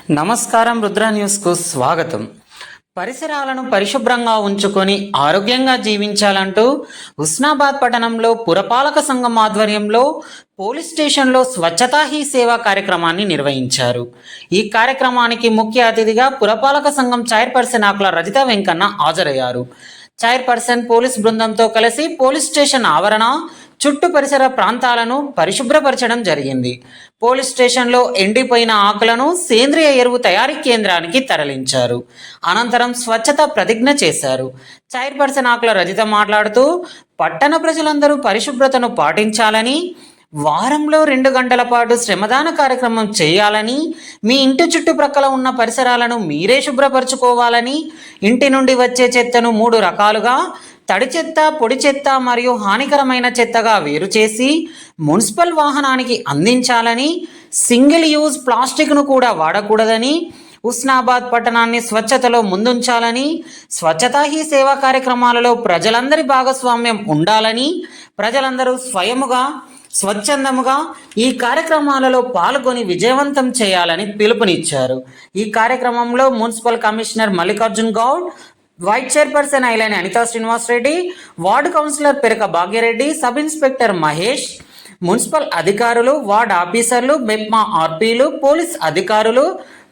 నమస్కారం, రుద్ర న్యూస్కు స్వాగతం. పరిసరాలను పరిశుభ్రంగా ఉంచుకొని ఆరోగ్యంగా జీవించాలంటూ హుస్నాబాద్ పట్టణంలో పురపాలక సంఘం ఆధ్వర్యంలో పోలీస్ స్టేషన్లో స్వచ్ఛతా హీ సేవా కార్యక్రమాన్ని నిర్వహించారు. ఈ కార్యక్రమానికి ముఖ్య అతిథిగా పురపాలక సంఘం చైర్పర్సన్ ఆకుల రజిత వెంకన్న హాజరయ్యారు. చైర్పర్సన్ పోలీస్ బృందంతో కలిసి పోలీస్ స్టేషన్ ఆవరణ చుట్టూ పరిసర ప్రాంతాలను పరిశుభ్రపరచడం జరిగింది. పోలీస్ స్టేషన్లో ఎండిపోయిన ఆకులను సేంద్రియ ఎరువు తయారీ కేంద్రానికి తరలించారు. అనంతరం స్వచ్ఛత ప్రతిజ్ఞ చేశారు. చైర్పర్సన్ ఆకుల రజిత మాట్లాడుతూ పట్టణ ప్రజలందరూ పరిశుభ్రతను పాటించాలని, వారంలో 2 గంటల పాటు శ్రమదాన కార్యక్రమం చేయాలని, మీ ఇంటి చుట్టుప్రక్కల ఉన్న పరిసరాలను మీరే శుభ్రపరచుకోవాలని, ఇంటి నుండి వచ్చే చెత్తను 3 రకాలుగా తడి చెత్త, పొడి చెత్త మరియు హానికరమైన చెత్తగా వేరు చేసి మున్సిపల్ వాహనానికి అందించాలని, సింగిల్ యూజ్ ప్లాస్టిక్ను కూడా వాడకూడదని, హుస్నాబాద్ పట్టణాన్ని స్వచ్ఛతలో ముందుంచాలని, స్వచ్ఛతా హీ సేవా కార్యక్రమాలలో ప్రజలందరి భాగస్వామ్యం ఉండాలని, ప్రజలందరూ స్వయముగా స్వచ్ఛందముగా ఈ కార్యక్రమాలలో పాల్గొని విజయవంతం చేయాలని పిలుపునిచ్చారు. ఈ కార్యక్రమంలో municipal commissioner Mallikarjun Goud, vice chairperson Ailani Anitha Srinivas Reddy, ward councillor Peraka Bhagyareddy, sub inspector Mahesh, municipal అధికారులు, వార్డు ఆఫీసర్లు, మెప్మా ఆర్పీలు, పోలీస్ అధికారులు,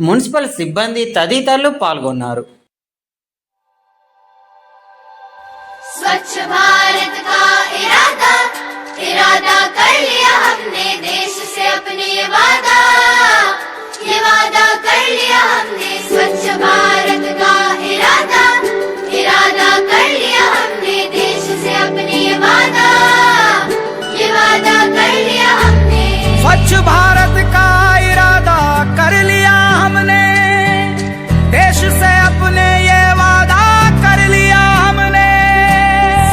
మున్సిపల్ సిబ్బంది తదితరులు పాల్గొన్నారు. स्वच्छ भारत का इरादा कर लिया हमने, देश से अपने ये वादा कर लिया हमने। स्वच्छ भारत का इरादा कर लिया हमने, देश से अपने ये वादा कर लिया हमने। स्वच्छ भारत का इरादा कर लिया हमने, देश से अपने ये वादा कर लिया हमने।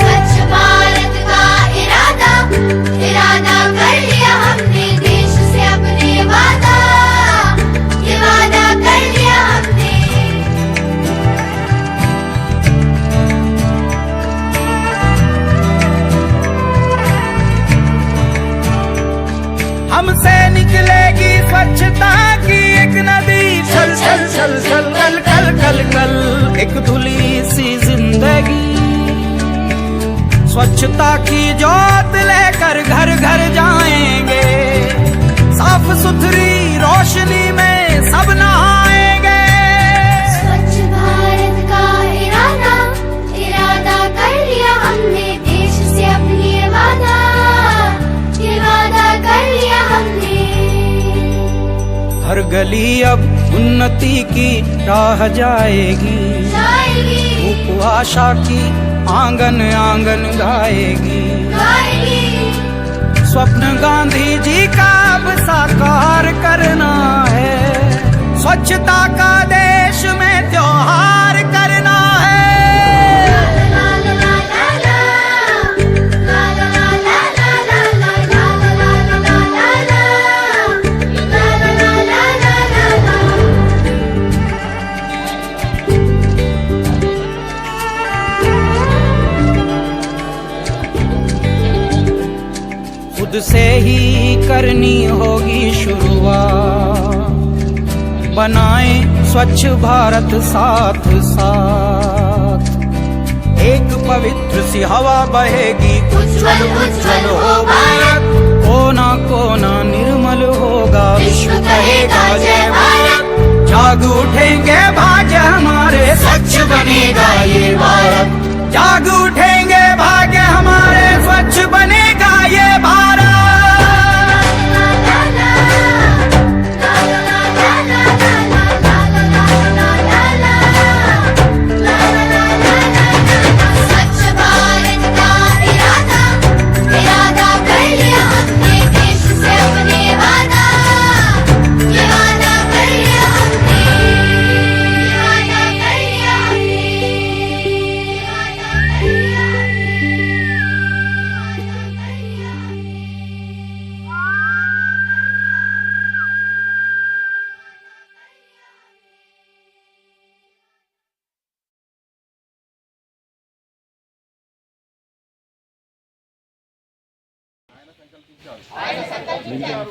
स्वच्छ भारत का इरादा कर लिया हमने, देश से अपने वादा कर लिया हमने। हमसे निकलेगी स्वच्छता की एक नदी, चल चल चल चल कल कल कल कल एक धुली सी जिंदगी। स्वच्छता की जोत लेकर घर घर जाएंगे, साफ सुथरी रोशनी में सब नहाएंगे। स्वच्छ भारत का इरादा कर लिया हमने, देश से अपनी ये वादा कर लिया हमने। हर गली अब उन्नति की राह जाएगी, धूप आशा की आंगन आंगन गाएगी। स्वप्न गांधी जी का अब साकार करना है, स्वच्छता का देश में त्योहार करना है। खुद से ही करनी होगी शुरुआत, बनाएं स्वच्छ भारत साथ साथ। एक पवित्र सी हवा बहेगी, उज्जवल उज्जवल हो भारत। कोना कोना निर्मल होगा, विश्व कहेगा जय भारत। जाग उठेंगे भाग्य हमारे, स्वच्छ बनेगा ये भारत। जाग उठेंगे भाग्य हमारे, स्वच्छ बनेगा ये भारत। स्वच्छ भारत का इरादा कर लिया हमने, देश से अपने वादा कर लिया हमने।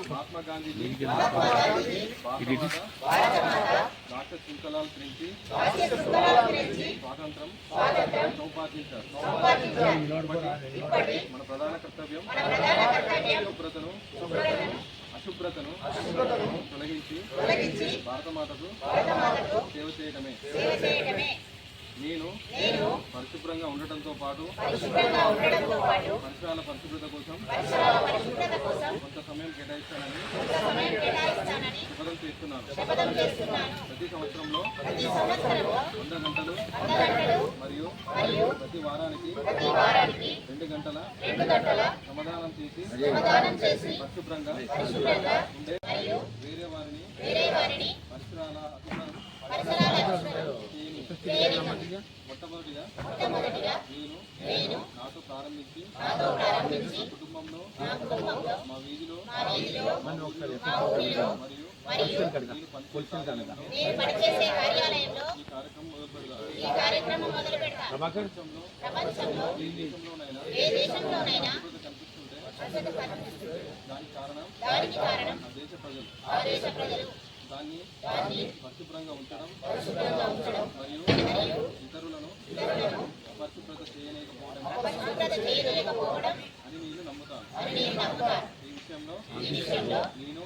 మహాత్మా గాంధీజీ రాష్ట్ర శృంఖలాలు గురించి స్వాతంత్రం సౌపాదించారు. మన ప్రధాన కర్తవ్యం అశుభ్రతను తొలగించి భారతమాతకు సేవ చేయడమే. నేను పరిశుభ్రంగా ఉండటంతో పాటు పరిసరాల పరిశుభ్రత కోసం కొంత సమయం కేటాయిస్తానని శపథం చేస్తున్నాను. ప్రతి సంవత్సరంలో 100 గంటలు మరియు ప్రతి వారానికి 2 గంటల సమాధానం చేసి పరిశుభ్రంగా ఉండే వేరే వారిని పరిసరాల మొట్టమొదటిగా నేను నాతో ప్రారంభించి కుటుంబంలో మా వీధిలో మరియు నేను పనిచేసే కార్యాలయంలో ఈ కార్యక్రమం మొదలు పెడతాను. ప్రపంచంలో ఏ దేశంలోనైనా కనిపిస్తుంటే దానికి కారణం ఆ దేశ ప్రజలు దాన్ని పరిశుభ్రంగా ఉంచడం మరియు ఇతరులను పరిశుభ్రత చేయలేకపోవడం అని నేను నమ్ముతాను. ఈ విషయంలో నేను